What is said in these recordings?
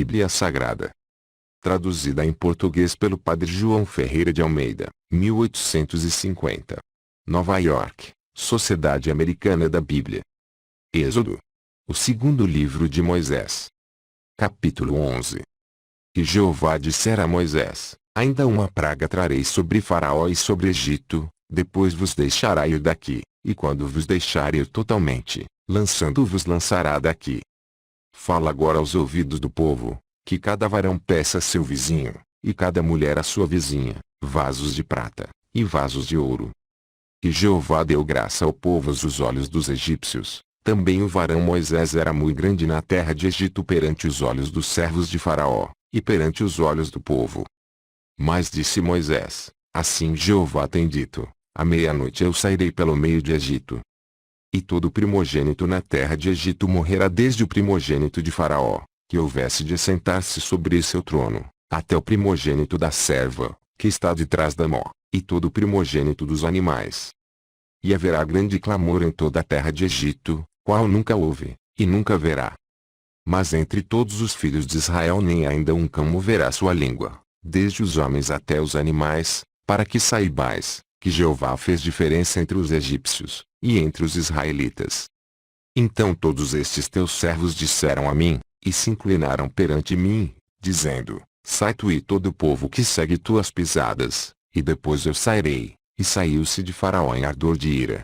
Bíblia Sagrada. Traduzida em português pelo Padre João Ferreira de Almeida, 1850. Nova York, Sociedade Americana da Bíblia. Êxodo. O segundo livro de Moisés. Capítulo 11. E Jeová dissera a Moisés: Ainda uma praga trarei sobre Faraó e sobre Egito, depois vos deixará ir daqui, e quando vos deixar ir totalmente, lançando-vos lançará daqui. Fala agora aos ouvidos do povo, que cada varão peça a seu vizinho, e cada mulher a sua vizinha, vasos de prata, e vasos de ouro. E Jeová deu graça ao povo aos olhos dos egípcios. Também o varão Moisés era muito grande na terra de Egito perante os olhos dos servos de Faraó, e perante os olhos do povo. Mas disse Moisés: Assim Jeová tem dito: à meia-noite eu sairei pelo meio de Egito. E todo primogênito na terra de Egito morrerá, desde o primogênito de Faraó, que houvesse de assentar-se sobre seu trono, até o primogênito da serva, que está detrás da mó, e todo o primogênito dos animais. E haverá grande clamor em toda a terra de Egito, qual nunca houve, e nunca haverá. Mas entre todos os filhos de Israel nem ainda um cão moverá sua língua, desde os homens até os animais, para que saibais, que Jeová fez diferença entre os egípcios, e entre os israelitas. Então todos estes teus servos disseram a mim, e se inclinaram perante mim, dizendo: Sai tu e todo o povo que segue tuas pisadas, e depois eu sairei. E saiu-se de Faraó em ardor de ira.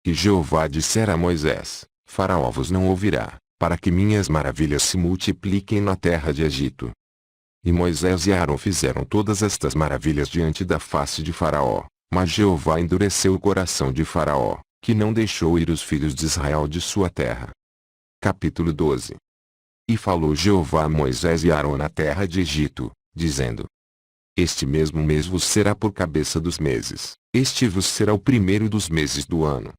E Jeová dissera a Moisés: Faraó vos não ouvirá, para que minhas maravilhas se multipliquem na terra de Egito. E Moisés e Arão fizeram todas estas maravilhas diante da face de Faraó, mas Jeová endureceu o coração de Faraó, que não deixou ir os filhos de Israel de sua terra. Capítulo 12. E falou Jeová a Moisés e Arão na terra de Egito, dizendo: Este mesmo mês vos será por cabeça dos meses, este vos será o primeiro dos meses do ano.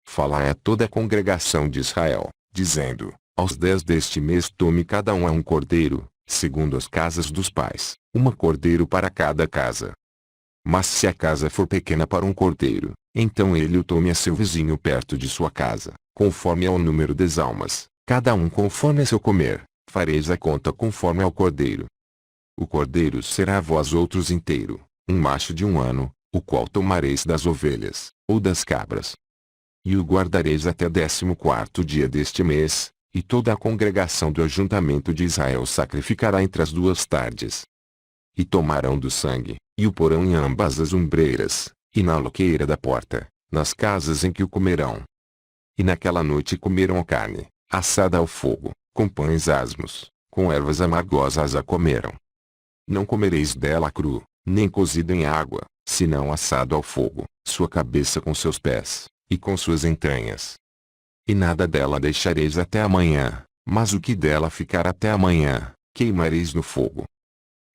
Falai a toda a congregação de Israel, dizendo: Aos 10 deste mês tome cada um a um cordeiro, segundo as casas dos pais, cordeiro para cada casa. Mas se a casa for pequena para um cordeiro, então ele o tome a seu vizinho perto de sua casa, conforme ao número das almas, cada um conforme a seu comer, fareis a conta conforme ao cordeiro. O cordeiro será a vós outros inteiro, um macho de 1 ano, o qual tomareis das ovelhas, ou das cabras. E o guardareis até 14º dia deste mês, e toda a congregação do ajuntamento de Israel sacrificará entre as 2 tardes. E tomarão do sangue, e o porão em ambas as ombreiras, e na loqueira da porta, nas casas em que o comerão. E naquela noite comerão a carne, assada ao fogo, com pães asmos, com ervas amargosas a comerão. Não comereis dela cru, nem cozido em água, senão assado ao fogo, sua cabeça com seus pés, e com suas entranhas. E nada dela deixareis até amanhã, mas o que dela ficar até amanhã, queimareis no fogo.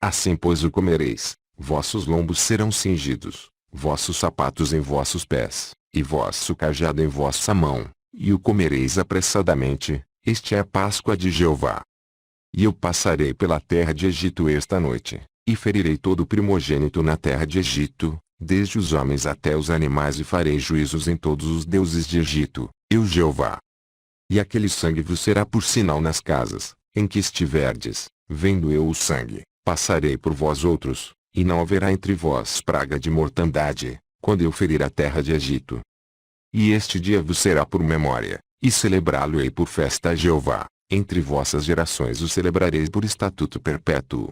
Assim pois o comereis, vossos lombos serão cingidos, vossos sapatos em vossos pés, e vosso cajado em vossa mão, e o comereis apressadamente, este é a Páscoa de Jeová. E eu passarei pela terra de Egito esta noite, e ferirei todo o primogênito na terra de Egito, desde os homens até os animais, e farei juízos em todos os deuses de Egito, eu Jeová. E aquele sangue vos será por sinal nas casas, em que estiverdes, vendo eu o sangue, passarei por vós outros, e não haverá entre vós praga de mortandade, quando eu ferir a terra de Egito. E este dia vos será por memória, e celebrá-lo-ei por festa a Jeová. Entre vossas gerações o celebrareis por estatuto perpétuo.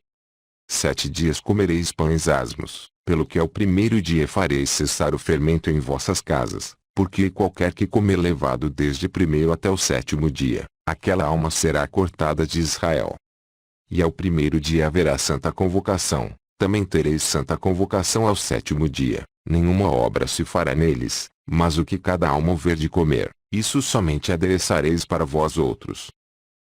7 dias comereis pães asmos, pelo que ao primeiro dia fareis cessar o fermento em vossas casas, porque qualquer que comer levado desde o primeiro até o 7º dia, aquela alma será cortada de Israel. E ao primeiro dia haverá santa convocação, também tereis santa convocação ao 7º dia, nenhuma obra se fará neles, mas o que cada alma houver de comer, isso somente adereçareis para vós outros.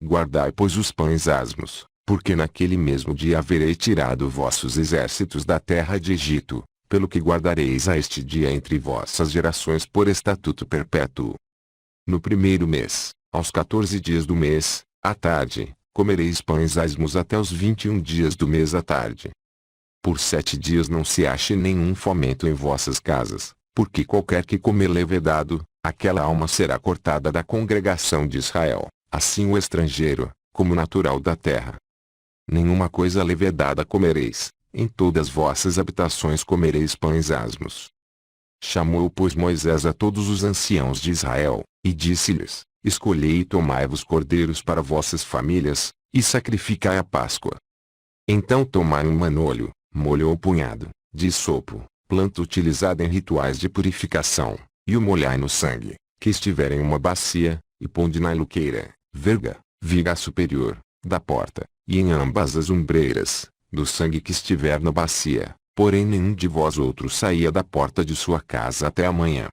Guardai pois os pães asmos, porque naquele mesmo dia haverei tirado vossos exércitos da terra de Egito, pelo que guardareis a este dia entre vossas gerações por estatuto perpétuo. No primeiro mês, aos 14 dias do mês, à tarde, comereis pães asmos até os 21 dias do mês à tarde. Por 7 dias não se ache nenhum fomento em vossas casas, porque qualquer que comer levedado, aquela alma será cortada da congregação de Israel. Assim o estrangeiro, como natural da terra. nenhuma coisa levedada comereis, em todas vossas habitações comereis pães asmos. Chamou, pois, Moisés a todos os anciãos de Israel, e disse-lhes: Escolhei e tomai-vos cordeiros para vossas famílias, e sacrificai a Páscoa. Então tomai um manolho, molho ou punhado, de sopo, planta utilizada em rituais de purificação, e o molhai no sangue, que estiver em uma bacia, e ponde na luqueira, viga superior, da porta, e em ambas as ombreiras, do sangue que estiver na bacia, porém nenhum de vós outros saía da porta de sua casa até amanhã.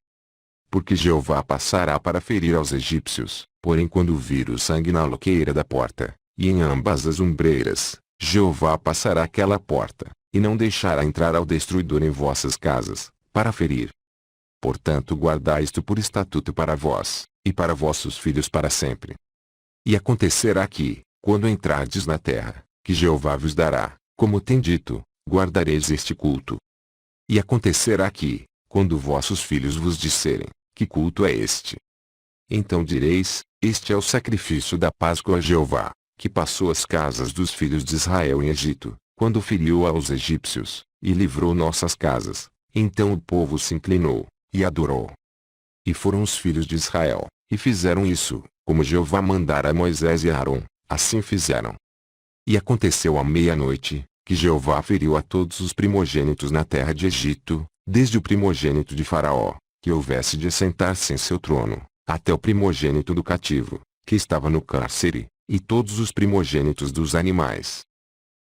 Porque Jeová passará para ferir aos egípcios, porém quando vir o sangue na loqueira da porta, e em ambas as ombreiras, Jeová passará aquela porta, e não deixará entrar ao destruidor em vossas casas, para ferir. Portanto guardai isto por estatuto para vós, e para vossos filhos para sempre. E acontecerá que, quando entrardes na terra, que Jeová vos dará, como tem dito, guardareis este culto. E acontecerá que, quando vossos filhos vos disserem, que culto é este? Então direis, este é o sacrifício da Páscoa a Jeová, que passou as casas dos filhos de Israel em Egito, quando feriu aos egípcios, e livrou nossas casas. Então o povo se inclinou, e adorou. E foram os filhos de Israel, e fizeram isso, como Jeová mandara a Moisés e a Arão, assim fizeram. E aconteceu à meia-noite, que Jeová feriu a todos os primogênitos na terra de Egito, desde o primogênito de Faraó, que houvesse de assentar-se em seu trono, até o primogênito do cativo, que estava no cárcere, e todos os primogênitos dos animais.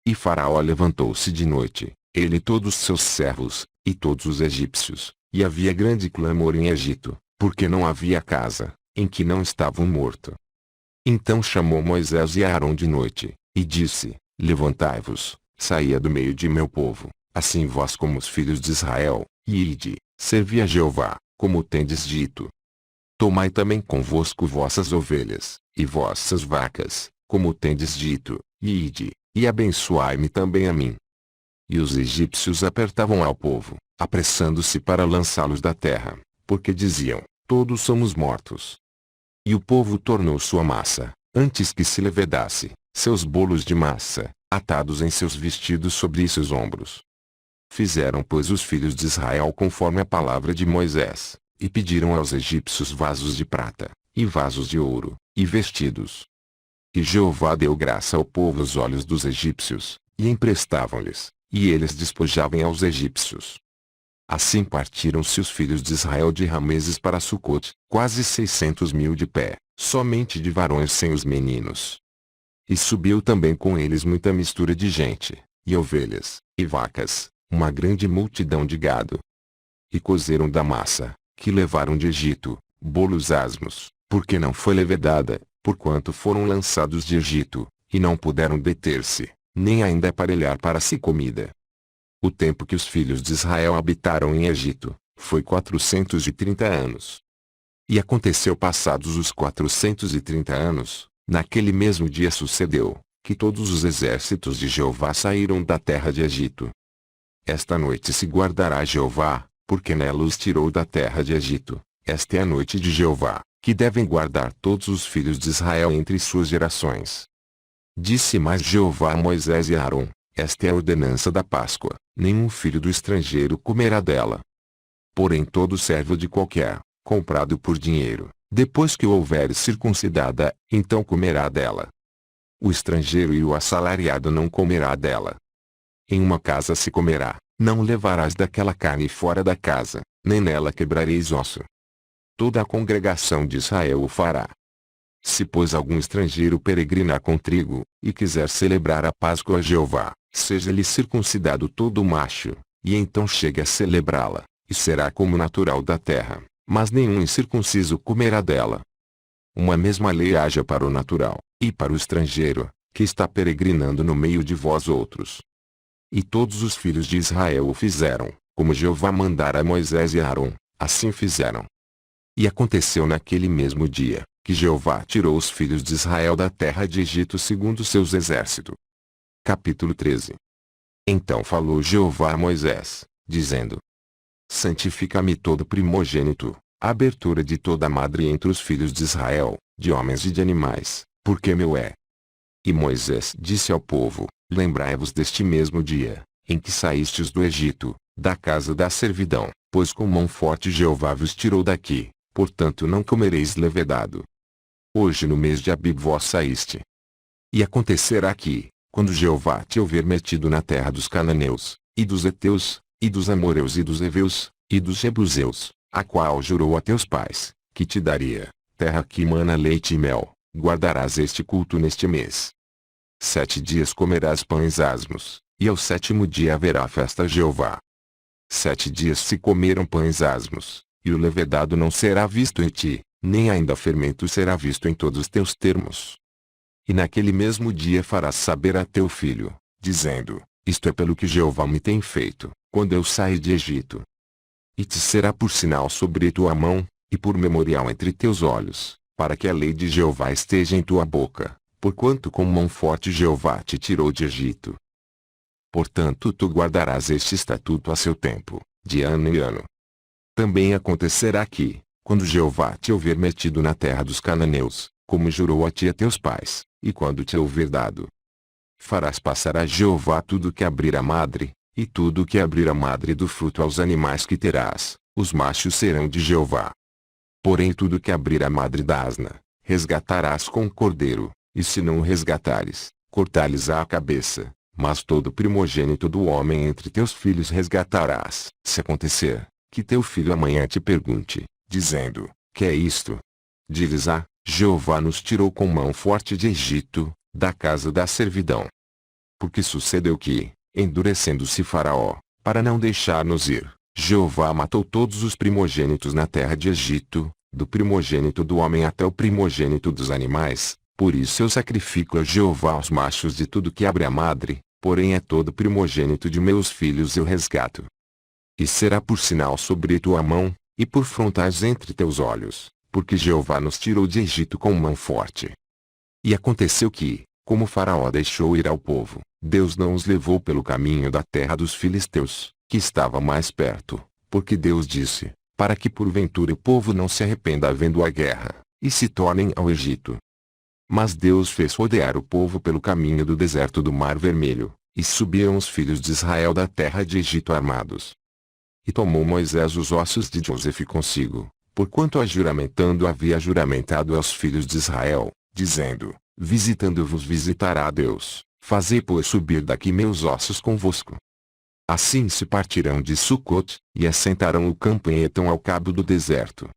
E Faraó levantou-se de noite, ele e todos seus servos, e todos os egípcios, e havia grande clamor em Egito, porque não havia casa, em que não estava um morto. Então chamou Moisés e Arão de noite, e disse: Levantai-vos, saia do meio de meu povo, assim vós como os filhos de Israel, e ide, servi a Jeová, como tendes dito. Tomai também convosco vossas ovelhas, e vossas vacas, como tendes dito, e ide, e abençoai-me também a mim. E os egípcios apertavam ao povo, apressando-se para lançá-los da terra, porque diziam: todos somos mortos. E o povo tornou sua massa, antes que se levedasse, seus bolos de massa, atados em seus vestidos sobre seus ombros. Fizeram, pois, os filhos de Israel conforme a palavra de Moisés, e pediram aos egípcios vasos de prata, e vasos de ouro, e vestidos. E Jeová deu graça ao povo aos olhos dos egípcios, e emprestavam-lhes, e eles despojavam aos egípcios. Assim partiram-se os filhos de Israel de Rameses para Sucote, quase 600.000 de pé, somente de varões sem os meninos. E subiu também com eles muita mistura de gente, e ovelhas, e vacas, uma grande multidão de gado. E cozeram da massa, que levaram de Egito, bolos asmos, porque não foi levedada, porquanto foram lançados de Egito, e não puderam deter-se, nem ainda aparelhar para si comida. O tempo que os filhos de Israel habitaram em Egito, foi 430 anos. E aconteceu passados os 430 anos, naquele mesmo dia sucedeu, que todos os exércitos de Jeová saíram da terra de Egito. Esta noite se guardará Jeová, porque nela os tirou da terra de Egito. Esta é a noite de Jeová, que devem guardar todos os filhos de Israel entre suas gerações. Disse mais Jeová a Moisés e a Arão: esta é a ordenança da Páscoa, nenhum filho do estrangeiro comerá dela. Porém todo servo de qualquer, comprado por dinheiro, depois que o houver circuncidada, então comerá dela. O estrangeiro e o assalariado não comerá dela. Em uma casa se comerá, não levarás daquela carne fora da casa, nem nela quebrareis osso. Toda a congregação de Israel o fará. Se pois algum estrangeiro peregrinar com trigo, e quiser celebrar a Páscoa a Jeová, seja-lhe circuncidado todo macho, e então chegue a celebrá-la, e será como natural da terra, mas nenhum incircunciso comerá dela. Uma mesma lei haja para o natural, e para o estrangeiro, que está peregrinando no meio de vós outros. E todos os filhos de Israel o fizeram, como Jeová mandara a Moisés e a Arão, assim fizeram. E aconteceu naquele mesmo dia, que Jeová tirou os filhos de Israel da terra de Egito segundo seus exércitos. Capítulo 13. Então falou Jeová a Moisés, dizendo: santifica-me todo primogênito, a abertura de toda madre entre os filhos de Israel, de homens e de animais, porque meu é. E Moisés disse ao povo: Lembrai-vos deste mesmo dia, em que saístes do Egito, da casa da servidão, pois com mão forte Jeová vos tirou daqui, portanto não comereis levedado. Hoje no mês de Abib vós saíste. E acontecerá que, quando Jeová te houver metido na terra dos cananeus, e dos heteus, e dos amoreus e dos heveus, e dos jebuseus, a qual jurou a teus pais, que te daria, terra que mana leite e mel, guardarás este culto neste mês. 7 dias comerás pães asmos, e ao 7º dia haverá festa a Jeová. 7 dias se comeram pães asmos, e o levedado não será visto em ti, nem ainda fermento será visto em todos os teus termos. E naquele mesmo dia farás saber a teu filho, dizendo: Isto é pelo que Jeová me tem feito, quando eu saí de Egito. E te será por sinal sobre tua mão, e por memorial entre teus olhos, para que a lei de Jeová esteja em tua boca, porquanto com mão forte Jeová te tirou de Egito. Portanto tu guardarás este estatuto a seu tempo, de ano em ano. Também acontecerá que, quando Jeová te houver metido na terra dos cananeus, como jurou a ti e a teus pais, e quando te houver dado, farás passar a Jeová tudo que abrir a madre, e tudo que abrir a madre do fruto aos animais que terás, os machos serão de Jeová. Porém tudo que abrir a madre da asna, resgatarás com o cordeiro, e se não o resgatares, cortar-lhes-á a cabeça, mas todo primogênito do homem entre teus filhos resgatarás. Se acontecer, que teu filho amanhã te pergunte, dizendo: Que é isto? Diz-lhes: Jeová nos tirou com mão forte de Egito, da casa da servidão. Porque sucedeu que, endurecendo-se Faraó, para não deixar-nos ir, Jeová matou todos os primogênitos na terra de Egito, do primogênito do homem até o primogênito dos animais. Por isso eu sacrifico a Jeová os machos de tudo que abre a madre, porém é todo primogênito de meus filhos eu resgato. E será por sinal sobre tua mão, e por frontais entre teus olhos, porque Jeová nos tirou de Egito com mão forte. E aconteceu que, como Faraó deixou ir ao povo, Deus não os levou pelo caminho da terra dos filisteus, que estava mais perto, porque Deus disse, para que porventura o povo não se arrependa havendo a guerra, e se tornem ao Egito. Mas Deus fez rodear o povo pelo caminho do deserto do Mar Vermelho, e subiram os filhos de Israel da terra de Egito armados. E tomou Moisés os ossos de José consigo, porquanto juramentando havia juramentado aos filhos de Israel, dizendo: Visitando-vos visitará Deus, fazei pois subir daqui meus ossos convosco. Assim se partirão de Sucote, e assentarão o campo em Etam ao cabo do deserto.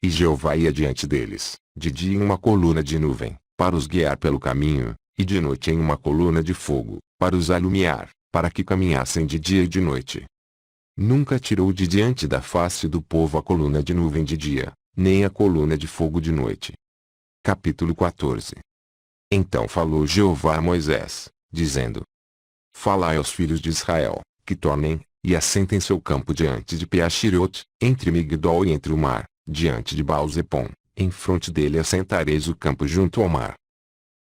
E Jeová ia diante deles, de dia em uma coluna de nuvem, para os guiar pelo caminho, e de noite em uma coluna de fogo, para os alumiar, para que caminhassem de dia e de noite. Nunca tirou de diante da face do povo a coluna de nuvem de dia, nem a coluna de fogo de noite. Capítulo 14. Então falou Jeová a Moisés, dizendo: Falai aos filhos de Israel, que tornem, e assentem seu campo diante de Piachirote, entre Migdol e entre o mar, diante de Baal-Zepom, em fronte dele assentareis o campo junto ao mar.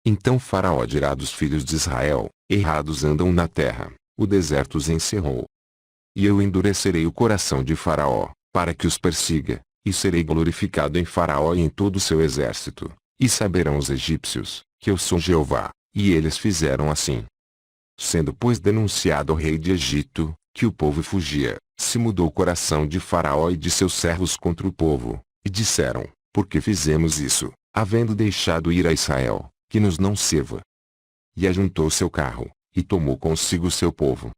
Então Faraó dirá dos filhos de Israel: Errados andam na terra, o deserto os encerrou. E eu endurecerei o coração de Faraó, para que os persiga, e serei glorificado em Faraó e em todo o seu exército, e saberão os egípcios, que eu sou Jeová. E eles fizeram assim. Sendo pois denunciado ao rei de Egito, que o povo fugia, se mudou o coração de Faraó e de seus servos contra o povo, e disseram: Por que fizemos isso, havendo deixado ir a Israel, que nos não sirva? E ajuntou seu carro, e tomou consigo seu povo.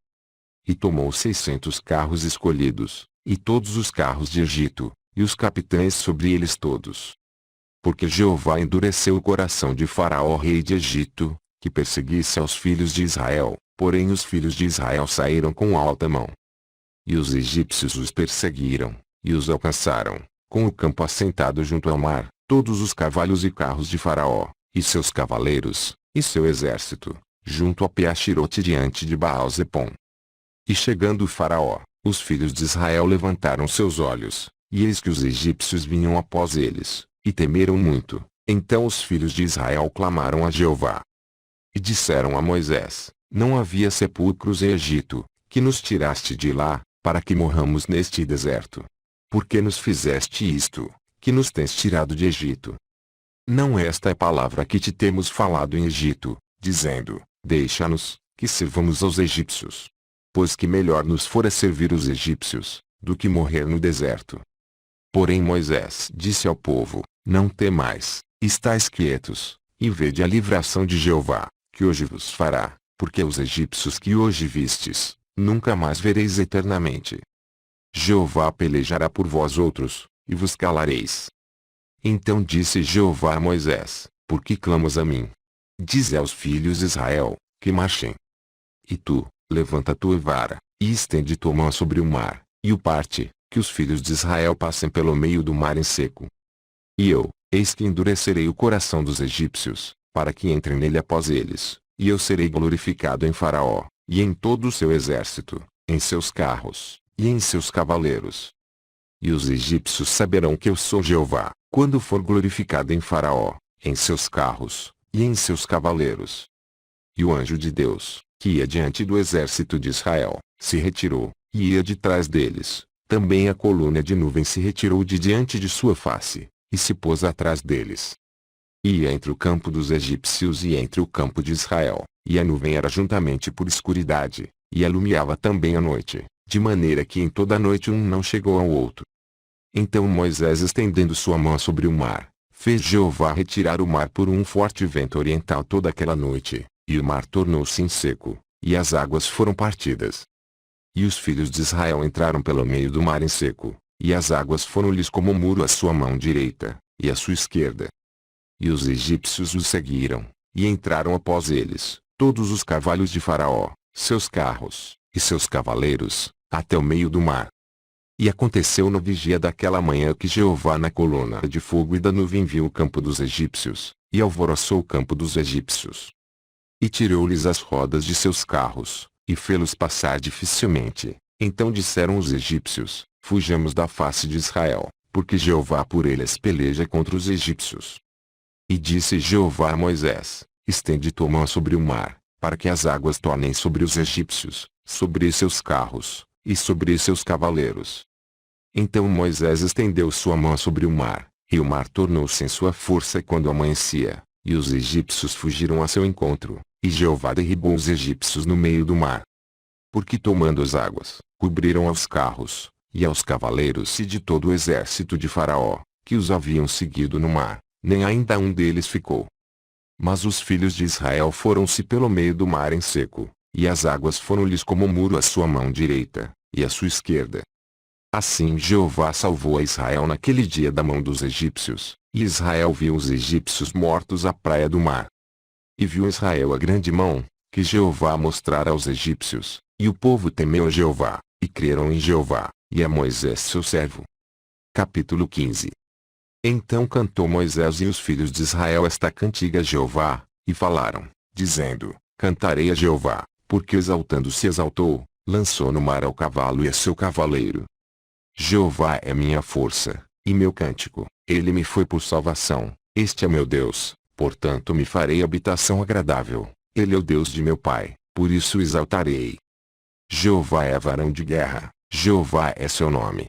E tomou 600 carros escolhidos, e todos os carros de Egito, e os capitães sobre eles todos. Porque Jeová endureceu o coração de Faraó rei de Egito, que perseguisse aos filhos de Israel, porém os filhos de Israel saíram com alta mão. E os egípcios os perseguiram, e os alcançaram, com o campo assentado junto ao mar, todos os cavalos e carros de Faraó, e seus cavaleiros, e seu exército, junto a Piachirote diante de Baal-Zepom. E chegando o Faraó, os filhos de Israel levantaram seus olhos, e eis que os egípcios vinham após eles, e temeram muito. Então os filhos de Israel clamaram a Jeová. E disseram a Moisés: Não havia sepulcros em Egito, que nos tiraste de lá, para que morramos neste deserto. Por que nos fizeste isto, que nos tens tirado de Egito? Não esta é a palavra que te temos falado em Egito, dizendo: Deixa-nos, que sirvamos aos egípcios. Pois que melhor nos fora servir os egípcios, do que morrer no deserto. Porém Moisés disse ao povo: Não temais, estais quietos, e vede a livração de Jeová, que hoje vos fará, porque os egípcios que hoje vistes, nunca mais vereis eternamente. Jeová pelejará por vós outros, e vos calareis. Então disse Jeová a Moisés: Por que clamas a mim? Dize aos filhos de Israel, que marchem. E tu, levanta tua vara, e estende tua mão sobre o mar, e o parte, que os filhos de Israel passem pelo meio do mar em seco. E eu, eis que endurecerei o coração dos egípcios, para que entrem nele após eles, e eu serei glorificado em Faraó, e em todo o seu exército, em seus carros, e em seus cavaleiros. E os egípcios saberão que eu sou Jeová, quando for glorificado em Faraó, em seus carros, e em seus cavaleiros. E o anjo de Deus, que ia diante do exército de Israel, se retirou, e ia de trás deles. Também a coluna de nuvem se retirou de diante de sua face, e se pôs atrás deles. Ia entre o campo dos egípcios e entre o campo de Israel, e a nuvem era juntamente por escuridade, e alumiava também a noite, de maneira que em toda a noite um não chegou ao outro. Então Moisés, estendendo sua mão sobre o mar, fez Jeová retirar o mar por um forte vento oriental toda aquela noite, e o mar tornou-se em seco, e as águas foram partidas. E os filhos de Israel entraram pelo meio do mar em seco, e as águas foram-lhes como um muro à sua mão direita, e à sua esquerda. E os egípcios os seguiram, e entraram após eles, todos os cavalos de Faraó, seus carros, e seus cavaleiros, até o meio do mar. E aconteceu no vigia daquela manhã que Jeová na coluna de fogo e da nuvem viu o campo dos egípcios, e alvoroçou o campo dos egípcios. E tirou-lhes as rodas de seus carros, e fê-los passar dificilmente. Então disseram os egípcios: Fujamos da face de Israel, porque Jeová por eles peleja contra os egípcios. E disse Jeová a Moisés: Estende tua mão sobre o mar, para que as águas tornem sobre os egípcios, sobre seus carros, e sobre seus cavaleiros. Então Moisés estendeu sua mão sobre o mar, e o mar tornou-se em sua força quando amanhecia, e os egípcios fugiram a seu encontro, e Jeová derribou os egípcios no meio do mar. Porque tomando as águas, cobriram aos carros, e aos cavaleiros e de todo o exército de Faraó, que os haviam seguido no mar, nem ainda um deles ficou. Mas os filhos de Israel foram-se pelo meio do mar em seco, e as águas foram-lhes como um muro à sua mão direita, e à sua esquerda. Assim Jeová salvou a Israel naquele dia da mão dos egípcios, e Israel viu os egípcios mortos à praia do mar. E viu Israel a grande mão, que Jeová mostrara aos egípcios, e o povo temeu a Jeová, e creram em Jeová, e a Moisés seu servo. Capítulo 15. Então cantou Moisés e os filhos de Israel esta cantiga a Jeová, e falaram, dizendo: Cantarei a Jeová, porque exaltando-se exaltou, lançou no mar ao cavalo e a seu cavaleiro. Jeová é minha força, e meu cântico, ele me foi por salvação, este é meu Deus, portanto me farei habitação agradável, ele é o Deus de meu pai, por isso o exaltarei. Jeová é varão de guerra, Jeová é seu nome.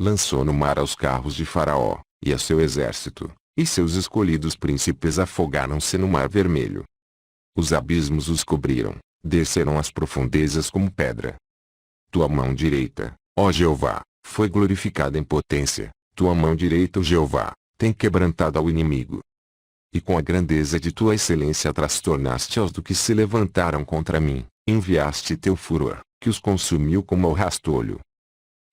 Lançou no mar aos carros de Faraó, e a seu exército, e seus escolhidos príncipes afogaram-se no mar vermelho. Os abismos os cobriram, desceram as profundezas como pedra. Tua mão direita, ó Jeová, foi glorificada em potência, tua mão direita, ó Jeová, tem quebrantado ao inimigo. E com a grandeza de tua excelência trastornaste aos do que se levantaram contra mim, enviaste teu furor, que os consumiu como ao rastolho.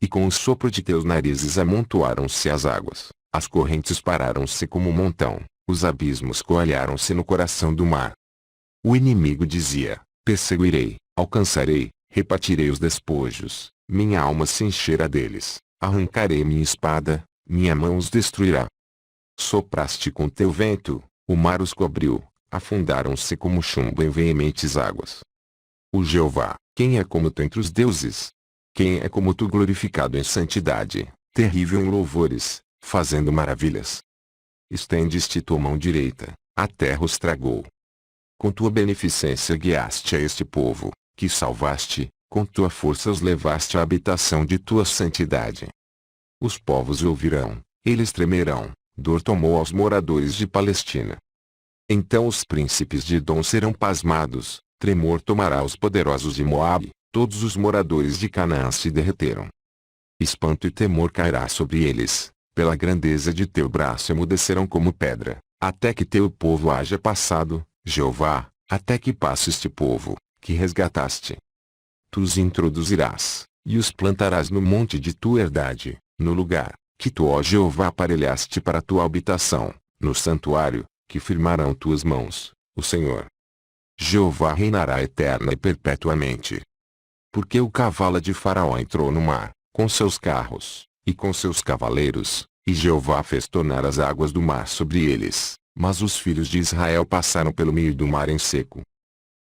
E com o sopro de teus narizes amontoaram-se as águas, as correntes pararam-se como um montão, os abismos coalharam-se no coração do mar. O inimigo dizia: perseguirei, alcançarei, repartirei os despojos, minha alma se encherá deles, arrancarei minha espada, minha mão os destruirá. Sopraste com teu vento, o mar os cobriu, afundaram-se como chumbo em veementes águas. O Jeová, quem é como tu entre os deuses? Quem é como tu glorificado em santidade, terrível em louvores, fazendo maravilhas? Estendeste tua mão direita, a terra os tragou. Com tua beneficência guiaste a este povo, que salvaste, com tua força os levaste à habitação de tua santidade. Os povos ouvirão, eles tremerão, dor tomou aos moradores de Palestina. Então os príncipes de Edom serão pasmados, tremor tomará os poderosos de Moabe, todos os moradores de Canaã se derreteram. Espanto e temor cairá sobre eles, pela grandeza de teu braço emudecerão como pedra, até que teu povo haja passado, Jeová, até que passe este povo, que resgataste. Tu os introduzirás, e os plantarás no monte de tua herdade, no lugar, que tu, ó Jeová, aparelhaste para tua habitação, no santuário, que firmarão tuas mãos, o Senhor. Jeová reinará eterna e perpetuamente. Porque o cavalo de Faraó entrou no mar, com seus carros, e com seus cavaleiros, e Jeová fez tornar as águas do mar sobre eles, mas os filhos de Israel passaram pelo meio do mar em seco.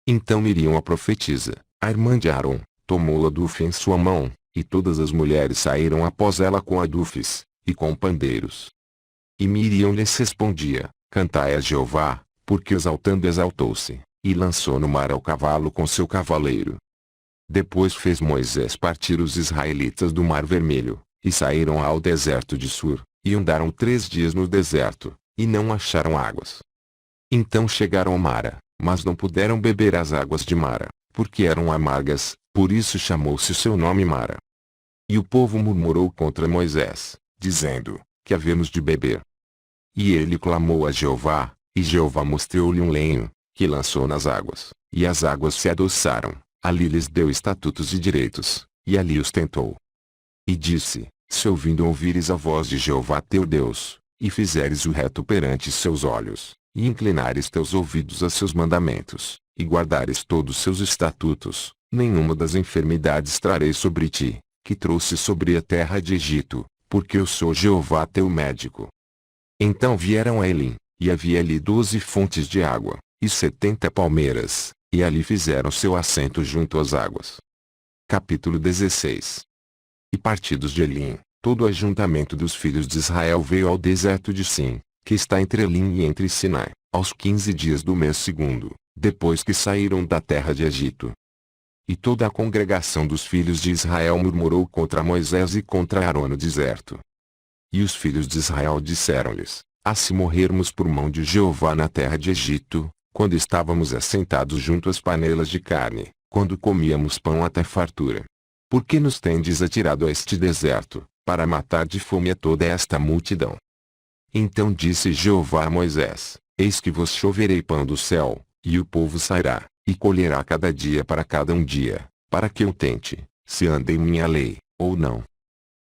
Então Miriam a profetisa, a irmã de Arão, tomou Aduf em sua mão, e todas as mulheres saíram após ela com adufes, e com pandeiros. E Miriam lhes respondia, cantai a Jeová, porque exaltando exaltou-se, e lançou no mar ao cavalo com seu cavaleiro. Depois fez Moisés partir os israelitas do Mar Vermelho, e saíram ao deserto de Sur, e andaram 3 dias no deserto, e não acharam águas. Então chegaram a Mara, mas não puderam beber as águas de Mara, porque eram amargas, por isso chamou-se o seu nome Mara. E o povo murmurou contra Moisés, dizendo, que havemos de beber. E ele clamou a Jeová, e Jeová mostrou-lhe um lenho, que lançou nas águas, e as águas se adoçaram, ali lhes deu estatutos e direitos, e ali os tentou. E disse, se ouvires a voz de Jeová teu Deus, e fizeres o reto perante seus olhos, e inclinares teus ouvidos a seus mandamentos, e guardares todos seus estatutos, nenhuma das enfermidades trarei sobre ti, que trouxe sobre a terra de Egito, porque eu sou Jeová teu médico. Então vieram a Elim, e havia ali 12 fontes de água, e 70 palmeiras, e ali fizeram seu assento junto às águas. Capítulo 16. E partidos de Elim, todo o ajuntamento dos filhos de Israel veio ao deserto de Sim, que está entre Elim e entre Sinai, aos 15 dias do mês segundo, depois que saíram da terra de Egito. E toda a congregação dos filhos de Israel murmurou contra Moisés e contra Arão no deserto. E os filhos de Israel disseram-lhes, se morrermos por mão de Jeová na terra de Egito, quando estávamos assentados junto às panelas de carne, quando comíamos pão até fartura. Por que nos tendes atirado a este deserto, para matar de fome a toda esta multidão? Então disse Jeová a Moisés, eis que vos choverei pão do céu, e o povo sairá, e colherá cada dia para cada um dia, para que eu tente, se anda em minha lei, ou não.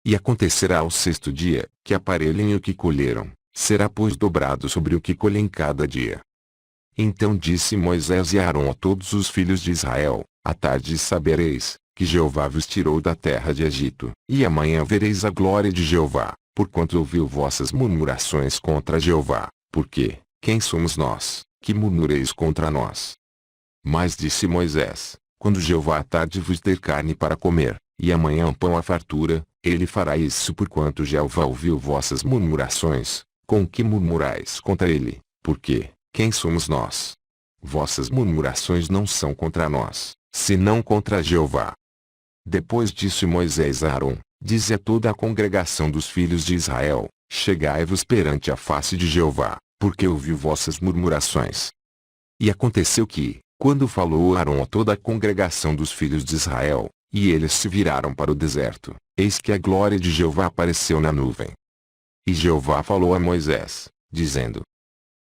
E acontecerá ao 6º dia, que aparelhem o que colheram, será pois dobrado sobre o que colhem cada dia. Então disse Moisés e Arão a todos os filhos de Israel, à tarde sabereis, que Jeová vos tirou da terra de Egito, e amanhã vereis a glória de Jeová, porquanto ouviu vossas murmurações contra Jeová, porque, quem somos nós, que murmureis contra nós? Mas disse Moisés, quando Jeová à tarde vos der carne para comer, e amanhã pão à fartura, ele fará isso porquanto Jeová ouviu vossas murmurações, com que murmurais contra ele, porque, quem somos nós? Vossas murmurações não são contra nós, senão contra Jeová. Depois disse Moisés a Arão, dize a toda a congregação dos filhos de Israel, chegai-vos perante a face de Jeová, porque ouviu vossas murmurações. E aconteceu que, quando falou Arão a toda a congregação dos filhos de Israel, e eles se viraram para o deserto, eis que a glória de Jeová apareceu na nuvem. E Jeová falou a Moisés, dizendo,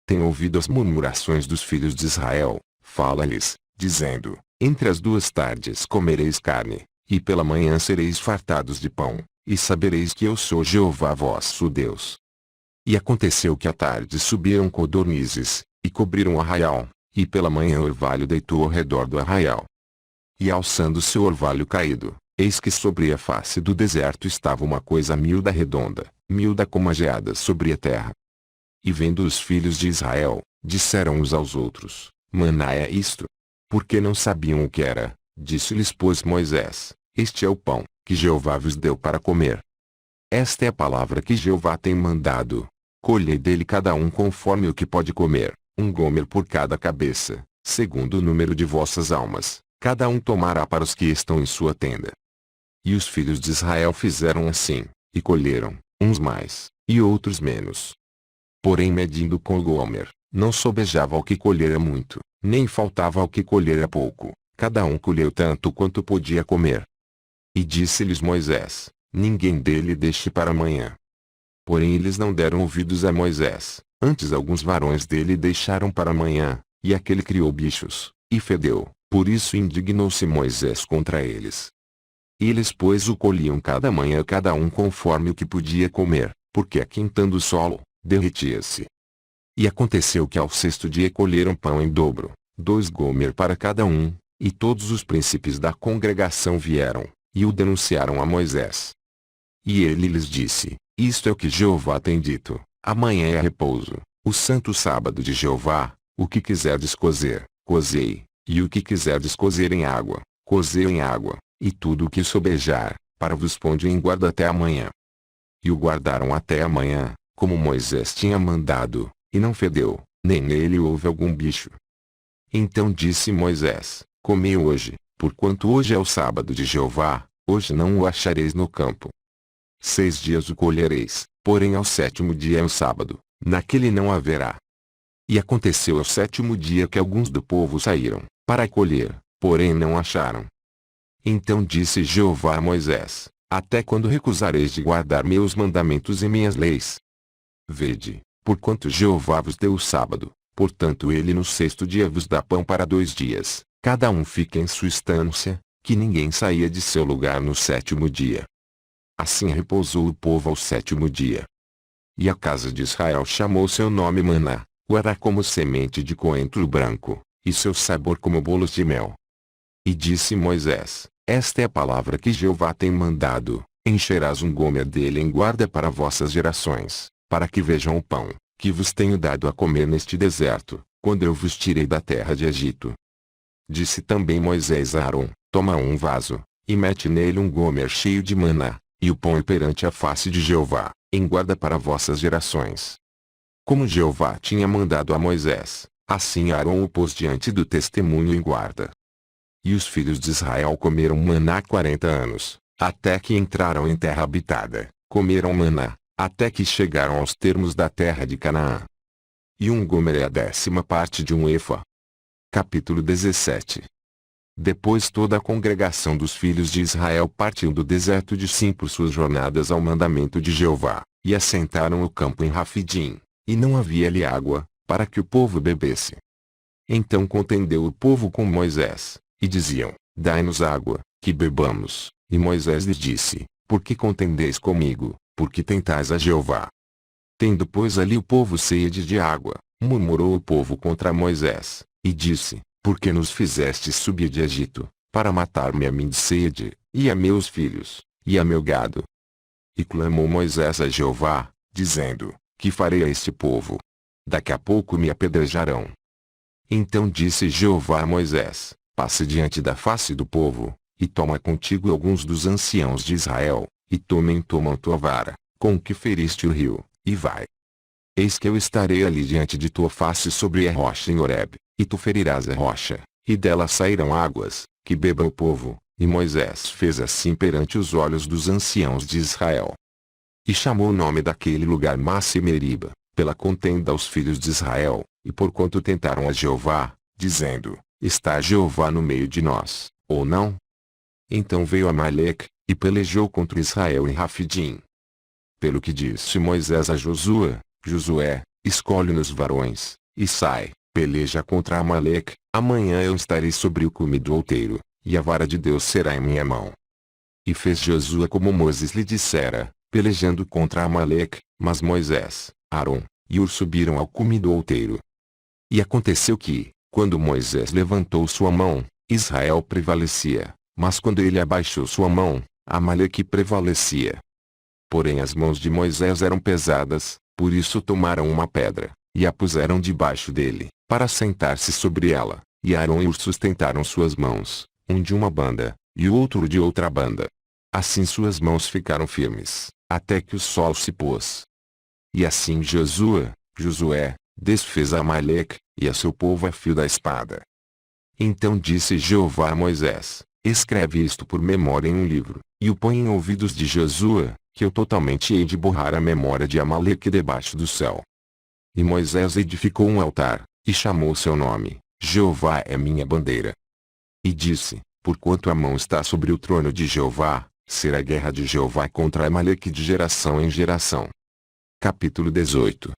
tenho ouvido as murmurações dos filhos de Israel, fala-lhes, dizendo, entre as 2 tardes comereis carne, e pela manhã sereis fartados de pão, e sabereis que eu sou Jeová vosso Deus. E aconteceu que à tarde subiram codornizes, e cobriram o arraial, e pela manhã o orvalho deitou ao redor do arraial. E alçando-se o orvalho caído, eis que sobre a face do deserto estava uma coisa miúda redonda, miúda como a geada sobre a terra. E vendo os filhos de Israel, disseram uns aos outros, maná é isto? Porque não sabiam o que era, disse-lhes pois Moisés, este é o pão, que Jeová vos deu para comer. Esta é a palavra que Jeová tem mandado. Colhei dele cada um conforme o que pode comer, 1 gomer por cada cabeça, segundo o número de vossas almas, cada um tomará para os que estão em sua tenda. E os filhos de Israel fizeram assim, e colheram, uns mais, e outros menos. Porém medindo com o gomer, Não sobejava ao que colhera muito, nem faltava ao que colhera pouco, cada um colheu tanto quanto podia comer. E disse-lhes Moisés: ninguém dele deixe para amanhã. Porém eles não deram ouvidos a Moisés, antes alguns varões dele deixaram para amanhã, e aquele criou bichos, e fedeu, por isso indignou-se Moisés contra eles. Eles pois o colhiam cada manhã cada um conforme o que podia comer, porque aquentando o solo, derretia-se. E aconteceu que ao sexto dia colheram pão em dobro, 2 gomer para cada um, e todos os príncipes da congregação vieram, e o denunciaram a Moisés. E ele lhes disse: isto é o que Jeová tem dito, amanhã é repouso, o santo sábado de Jeová, o que quiserdes cozer, cozei, e o que quiserdes cozer em água, cozei em água, e tudo o que sobejar, para vos ponde em guarda até amanhã. E o guardaram até amanhã, como Moisés tinha mandado, e não fedeu, nem nele houve algum bicho. Então disse Moisés: comei hoje, porquanto hoje é o sábado de Jeová, hoje não o achareis no campo. 6 dias o colhereis, porém ao 7º dia é o sábado, naquele não haverá. E aconteceu ao 7º dia que alguns do povo saíram, para colher, porém não acharam. Então disse Jeová a Moisés: até quando recusareis de guardar meus mandamentos e minhas leis? Vede, porquanto Jeová vos deu o sábado, portanto ele no 6º dia vos dá pão para 2 dias, cada um fica em sua estância, que ninguém saía de seu lugar no 7º dia. Assim repousou o povo ao 7º dia. E a casa de Israel chamou seu nome Maná, o era como semente de coentro branco, e seu sabor como bolos de mel. E disse Moisés: esta é a palavra que Jeová tem mandado: encherás um gomer dele em guarda para vossas gerações, para que vejam o pão, que vos tenho dado a comer neste deserto, quando eu vos tirei da terra de Egito. Disse também Moisés a Arão: toma um vaso, e mete nele um gomer cheio de maná, e o põe perante a face de Jeová, em guarda para vossas gerações. Como Jeová tinha mandado a Moisés, assim Arão o pôs diante do testemunho em guarda. E os filhos de Israel comeram maná 40 anos, até que entraram em terra habitada, comeram maná, até que chegaram aos termos da terra de Canaã. E um gomer é a 10ª parte de um efa. Capítulo 17. Depois toda a congregação dos filhos de Israel partiu do deserto de Sim por suas jornadas ao mandamento de Jeová, e assentaram o campo em Rafidim, e não havia ali água, para que o povo bebesse. Então contendeu o povo com Moisés, e diziam: dai-nos água, que bebamos. E Moisés lhes disse: por que contendeis comigo, porque tentais a Jeová? Tendo pois ali o povo sede de água, murmurou o povo contra Moisés, e disse: por que nos fizestes subir de Egito, para matar-me a mim de sede, e a meus filhos, e a meu gado? E clamou Moisés a Jeová, dizendo: que farei a este povo? Daqui a pouco me apedrejarão. Então disse Jeová a Moisés: passe diante da face do povo, e toma contigo alguns dos anciãos de Israel, e tomam tua vara, com que feriste o rio, e vai. Eis que eu estarei ali diante de tua face sobre a rocha em Horebe, e tu ferirás a rocha, e dela sairão águas, que beba o povo. E Moisés fez assim perante os olhos dos anciãos de Israel. E chamou o nome daquele lugar Massa e Meriba, pela contenda aos filhos de Israel, e porquanto tentaram a Jeová, dizendo: está Jeová no meio de nós, ou não? Então veio Amaleque, e pelejou contra Israel em Rafidim. Pelo que disse Moisés a Josué: Josué, escolhe-nos varões, e sai, peleja contra Amaleque, amanhã eu estarei sobre o cume do outeiro, e a vara de Deus será em minha mão. E fez Josué como Moisés lhe dissera, pelejando contra Amaleque, mas Moisés, Arão, e Hur subiram ao cume do outeiro. E aconteceu que, quando Moisés levantou sua mão, Israel prevalecia, mas quando ele abaixou sua mão, Amaleque prevalecia. Porém as mãos de Moisés eram pesadas, por isso tomaram uma pedra, e a puseram debaixo dele, para sentar-se sobre ela, e Arão e Hur sustentaram suas mãos, um de uma banda, e o outro de outra banda. Assim suas mãos ficaram firmes, até que o sol se pôs. E assim Josué, desfez Amaleque, e a seu povo a fio da espada. Então disse Jeová a Moisés: escreve isto por memória em um livro, e o põe em ouvidos de Josué, que eu totalmente hei de borrar a memória de Amaleque debaixo do céu. E Moisés edificou um altar, e chamou seu nome, Jeová é minha bandeira. E disse, porquanto a mão está sobre o trono de Jeová, será a guerra de Jeová contra Amaleque de geração em geração. Capítulo 18.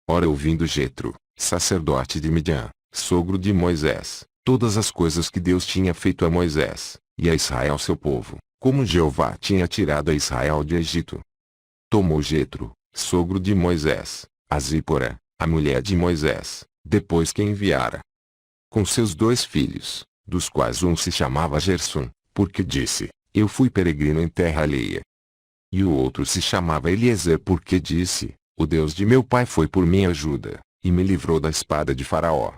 Ora, ouvindo Jetro, sacerdote de Midian, sogro de Moisés, todas as coisas que Deus tinha feito a Moisés, e a Israel seu povo, como Jeová tinha tirado a Israel de Egito. Tomou Jetro, sogro de Moisés, a Zípora, a mulher de Moisés, depois que enviara, com seus 2 filhos, dos quais um se chamava Gersom, porque disse, eu fui peregrino em terra alheia. E o outro se chamava Eliezer porque disse, o Deus de meu pai foi por minha ajuda, e me livrou da espada de Faraó.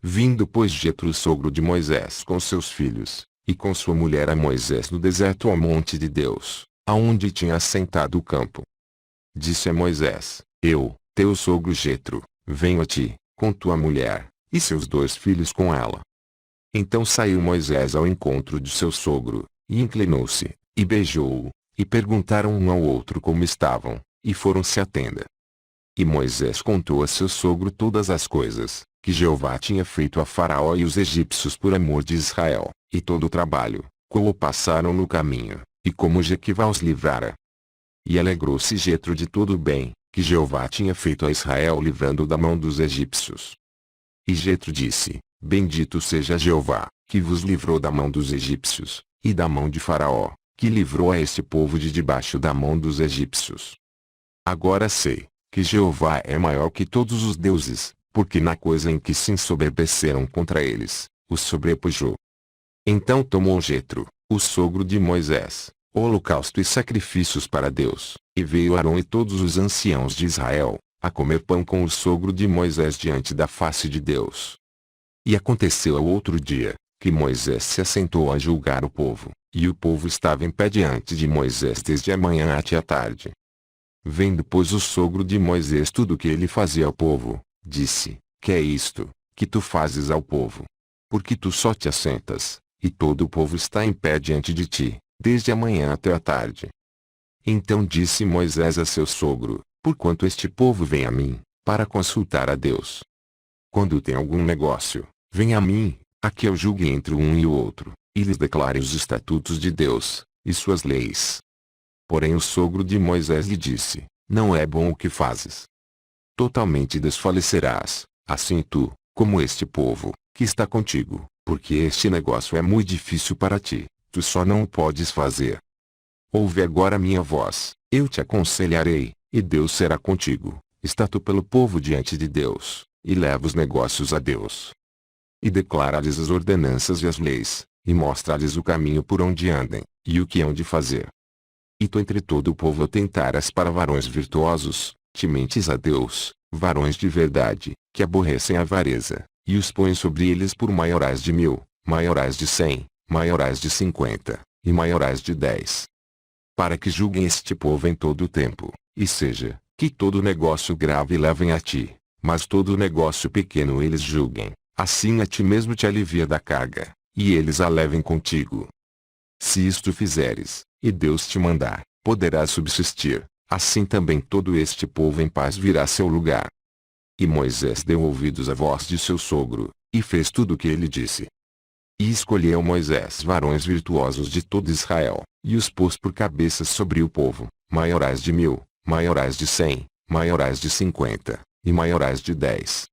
Vindo pois Jetro sogro de Moisés com seus filhos, e com sua mulher a Moisés no deserto ao monte de Deus, aonde tinha assentado o campo. Disse a Moisés, eu, teu sogro Jetro, venho a ti, com tua mulher, e seus 2 filhos com ela. Então saiu Moisés ao encontro de seu sogro, e inclinou-se, e beijou-o, e perguntaram um ao outro como estavam, e foram-se à tenda. E Moisés contou a seu sogro todas as coisas, que Jeová tinha feito a Faraó e os egípcios por amor de Israel, e todo o trabalho, como passaram no caminho, e como Jequivá os livrara. E alegrou-se Jetro de todo o bem, que Jeová tinha feito a Israel livrando da mão dos egípcios. E Jetro disse, bendito seja Jeová, que vos livrou da mão dos egípcios, e da mão de Faraó, que livrou a este povo de debaixo da mão dos egípcios. Agora sei, que Jeová é maior que todos os deuses, porque na coisa em que se ensoberbeceram contra eles, os sobrepujou. Então tomou Jetro, o sogro de Moisés, o holocausto e sacrifícios para Deus, e veio Arão e todos os anciãos de Israel, a comer pão com o sogro de Moisés diante da face de Deus. E aconteceu ao outro dia, que Moisés se assentou a julgar o povo, e o povo estava em pé diante de Moisés desde a manhã até a tarde. Vendo pois o sogro de Moisés tudo o que ele fazia ao povo, disse, que é isto, que tu fazes ao povo? Porque tu só te assentas, e todo o povo está em pé diante de ti, desde a manhã até a tarde. Então disse Moisés a seu sogro, porquanto este povo vem a mim, para consultar a Deus. Quando tem algum negócio, vem a mim, a que eu julgue entre um e o outro, e lhes declare os estatutos de Deus, e suas leis. Porém o sogro de Moisés lhe disse, não é bom o que fazes. Totalmente desfalecerás, assim tu, como este povo, que está contigo, porque este negócio é muito difícil para ti, tu só não o podes fazer. Ouve agora a minha voz, eu te aconselharei, e Deus será contigo, está tu pelo povo diante de Deus, e leva os negócios a Deus. E declara-lhes as ordenanças e as leis, e mostra-lhes o caminho por onde andem, e o que hão de fazer. E tu entre todo o povo atentaras para varões virtuosos, tementes a Deus, varões de verdade, que aborrecem a avareza, e os pões sobre eles por maiorais de 1000, maiorais de 100, maiorais de 50, e maiorais de 10. Para que julguem este povo em todo o tempo, e seja, que todo negócio grave levem a ti, mas todo negócio pequeno eles julguem, assim a ti mesmo te alivia da carga, e eles a levem contigo. Se isto fizeres, e Deus te mandar, poderás subsistir, assim também todo este povo em paz virá a seu lugar. E Moisés deu ouvidos à voz de seu sogro, e fez tudo o que ele disse. E escolheu Moisés varões virtuosos de todo Israel, e os pôs por cabeças sobre o povo, maiorais de 1000, maiorais de 100, maiorais de 50, e maiorais de 10.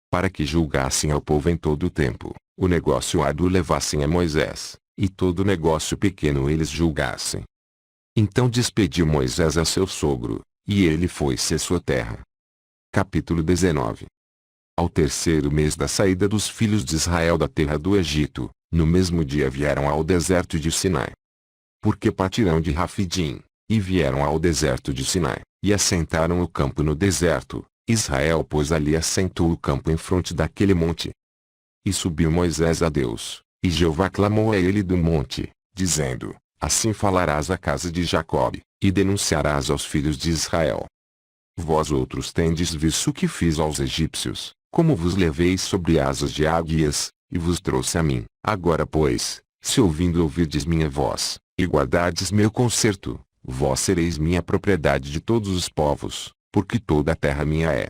Para que julgassem ao povo em todo o tempo, o negócio árduo levassem a Moisés, e todo negócio pequeno eles julgassem. Então despediu Moisés a seu sogro, e ele foi-se à sua terra. Capítulo 19. Ao terceiro mês da saída dos filhos de Israel da terra do Egito, no mesmo dia vieram ao deserto de Sinai. Porque partiram de Rafidim, e vieram ao deserto de Sinai, e assentaram o campo no deserto. Israel pois ali assentou o campo em fronte daquele monte. E subiu Moisés a Deus, e Jeová clamou a ele do monte, dizendo, assim falarás à casa de Jacob, e denunciarás aos filhos de Israel. Vós outros tendes visto o que fiz aos egípcios, como vos levei sobre asas de águias, e vos trouxe a mim. Agora pois, se ouvirdes minha voz, e guardardes meu concerto, vós sereis minha propriedade de todos os povos, porque toda a terra minha é.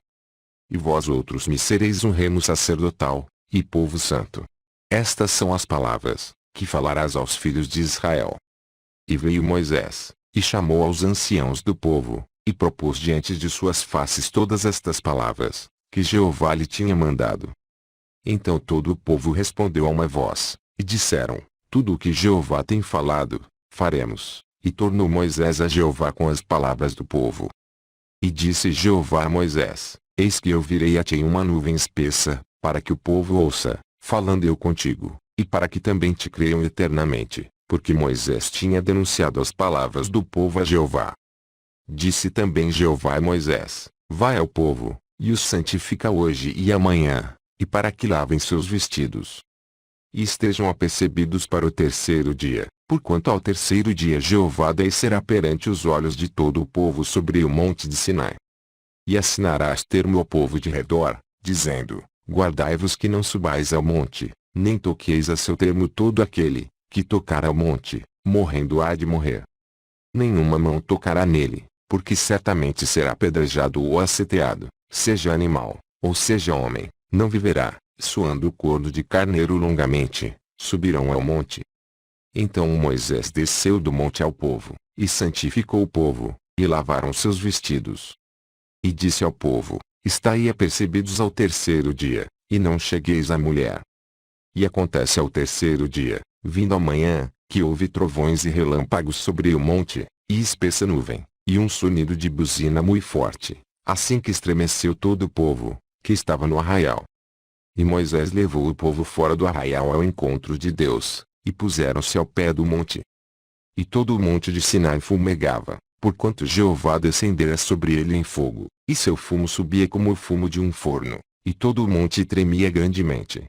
e vós outros me sereis um remo sacerdotal, e povo santo. Estas são as palavras que falarás aos filhos de Israel. E veio Moisés, e chamou aos anciãos do povo, e propôs diante de suas faces todas estas palavras, que Jeová lhe tinha mandado. Então todo o povo respondeu a uma voz, e disseram: tudo o que Jeová tem falado, faremos. E tornou Moisés a Jeová com as palavras do povo. E disse Jeová a Moisés: eis que eu virei a ti em uma nuvem espessa, para que o povo ouça, falando eu contigo, e para que também te creiam eternamente, porque Moisés tinha denunciado as palavras do povo a Jeová. Disse também Jeová a Moisés: vai ao povo, e os santifica hoje e amanhã, e para que lavem seus vestidos. E estejam apercebidos para o terceiro dia, porquanto ao terceiro dia Jeová descerá perante os olhos de todo o povo sobre o monte de Sinai. E assinarás termo ao povo de redor, dizendo: guardai-vos que não subais ao monte, nem toqueis a seu termo todo aquele, que tocar ao monte, morrendo há de morrer. Nenhuma mão tocará nele, porque certamente será apedrejado ou aceteado, seja animal, ou seja homem, não viverá. Suando o corno de carneiro longamente, subirão ao monte. Então Moisés desceu do monte ao povo, e santificou o povo, e lavaram seus vestidos. E disse ao povo: estai apercebidos ao terceiro dia, e não chegueis à mulher. E acontece ao terceiro dia, vindo a manhã, que houve trovões e relâmpagos sobre o monte, e espessa nuvem, e um sonido de buzina muito forte, assim que estremeceu todo o povo, que estava no arraial. E Moisés levou o povo fora do arraial ao encontro de Deus, e puseram-se ao pé do monte. E todo o monte de Sinai fumegava, porquanto Jeová descendera sobre ele em fogo, e seu fumo subia como o fumo de um forno, e todo o monte tremia grandemente.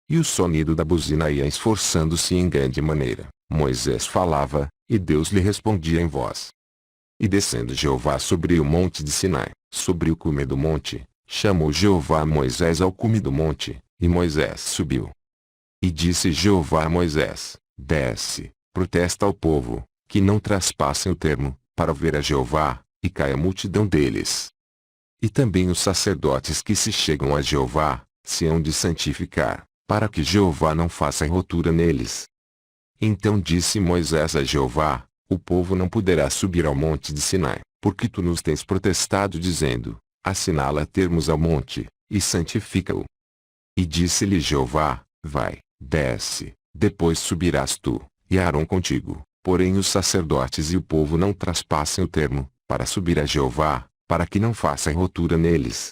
E o sonido da buzina ia esforçando-se em grande maneira. Moisés falava, e Deus lhe respondia em voz. E descendo Jeová sobre o monte de Sinai, sobre o cume do monte, chamou Jeová Moisés ao cume do monte, e Moisés subiu. E disse Jeová a Moisés: desce, protesta ao povo, que não traspassem o termo, para ver a Jeová, e caia a multidão deles. E também os sacerdotes que se chegam a Jeová, se hão de santificar, para que Jeová não faça rotura neles. Então disse Moisés a Jeová: o povo não poderá subir ao monte de Sinai, porque tu nos tens protestado dizendo: assinala termos ao monte, e santifica-o. E disse-lhe Jeová: vai, desce, depois subirás tu, e Arão contigo, porém os sacerdotes e o povo não traspassem o termo, para subir a Jeová, para que não faça rotura neles.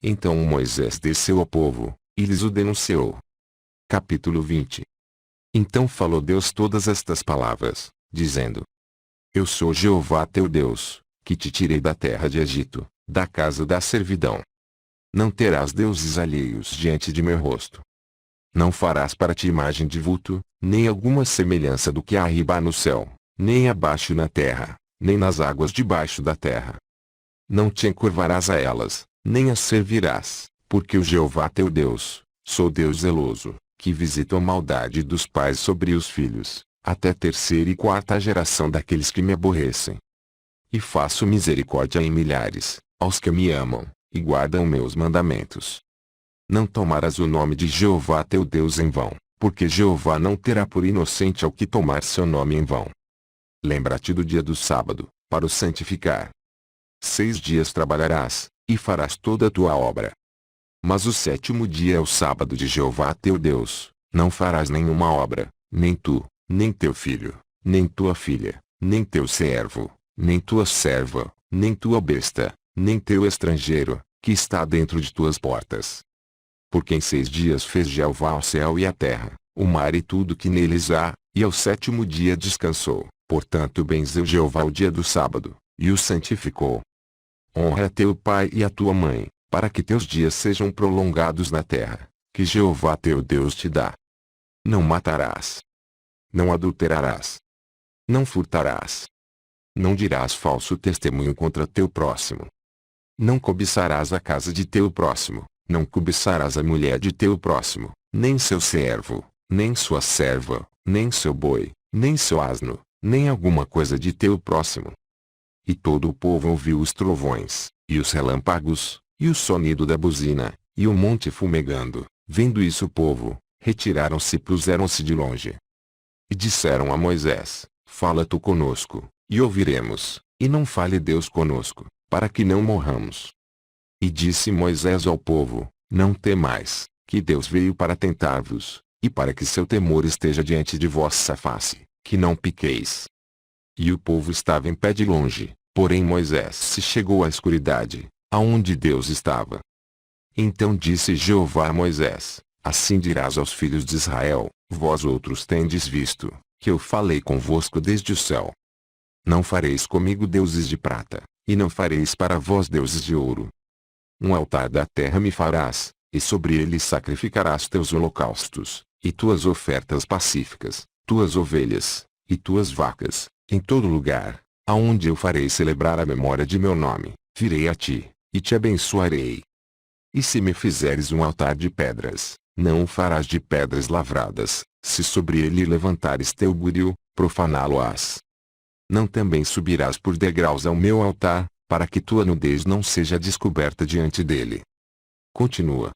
Então Moisés desceu ao povo, e lhes o denunciou. Capítulo 20. Então falou Deus todas estas palavras, dizendo: eu sou Jeová teu Deus, que te tirei da terra de Egito, da casa da servidão. Não terás deuses alheios diante de meu rosto. Não farás para ti imagem de vulto, nem alguma semelhança do que há arriba no céu, nem abaixo na terra, nem nas águas debaixo da terra. Não te encurvarás a elas, nem as servirás, porque o Jeová teu Deus, sou Deus zeloso, que visita a maldade dos pais sobre os filhos, até terceira e quarta geração daqueles que me aborrecem. E faço misericórdia em milhares, aos que me amam, e guardam meus mandamentos. Não tomarás o nome de Jeová teu Deus em vão, porque Jeová não terá por inocente ao que tomar seu nome em vão. Lembra-te do dia do sábado, para o santificar. 6 dias trabalharás, e farás toda a tua obra. Mas o 7º dia é o sábado de Jeová teu Deus, não farás nenhuma obra, nem tu, nem teu filho, nem tua filha, nem teu servo, nem tua serva, nem tua besta, nem teu estrangeiro, que está dentro de tuas portas. Porque em 6 dias fez Jeová o céu e a terra, o mar e tudo que neles há, e ao 7º dia descansou. Portanto benzeu Jeová o dia do sábado, e o santificou. Honra a teu pai e a tua mãe, para que teus dias sejam prolongados na terra, que Jeová teu Deus te dá. Não matarás. Não adulterarás. Não furtarás. Não dirás falso testemunho contra teu próximo. Não cobiçarás a casa de teu próximo, não cobiçarás a mulher de teu próximo, nem seu servo, nem sua serva, nem seu boi, nem seu asno, nem alguma coisa de teu próximo. E todo o povo ouviu os trovões, e os relâmpagos, e o sonido da buzina, e o monte fumegando. Vendo isso o povo, retiraram-se e puseram-se de longe. E disseram a Moisés: Fala tu conosco, e ouviremos, e não fale Deus conosco, para que não morramos. E disse Moisés ao povo: Não temais, que Deus veio para tentar-vos, e para que seu temor esteja diante de vossa face, que não piqueis. E o povo estava em pé de longe, porém Moisés se chegou à escuridade, aonde Deus estava. Então disse Jeová a Moisés: Assim dirás aos filhos de Israel: Vós outros tendes visto, que eu falei convosco desde o céu. Não fareis comigo deuses de prata, e não fareis para vós deuses de ouro. Um altar da terra me farás, e sobre ele sacrificarás teus holocaustos, e tuas ofertas pacíficas, tuas ovelhas, e tuas vacas, em todo lugar, aonde eu farei celebrar a memória de meu nome, virei a ti, e te abençoarei. E se me fizeres um altar de pedras, não o farás de pedras lavradas, se sobre ele levantares teu buril, profaná-lo-ás. Não também subirás por degraus ao meu altar, para que tua nudez não seja descoberta diante dele. Continua.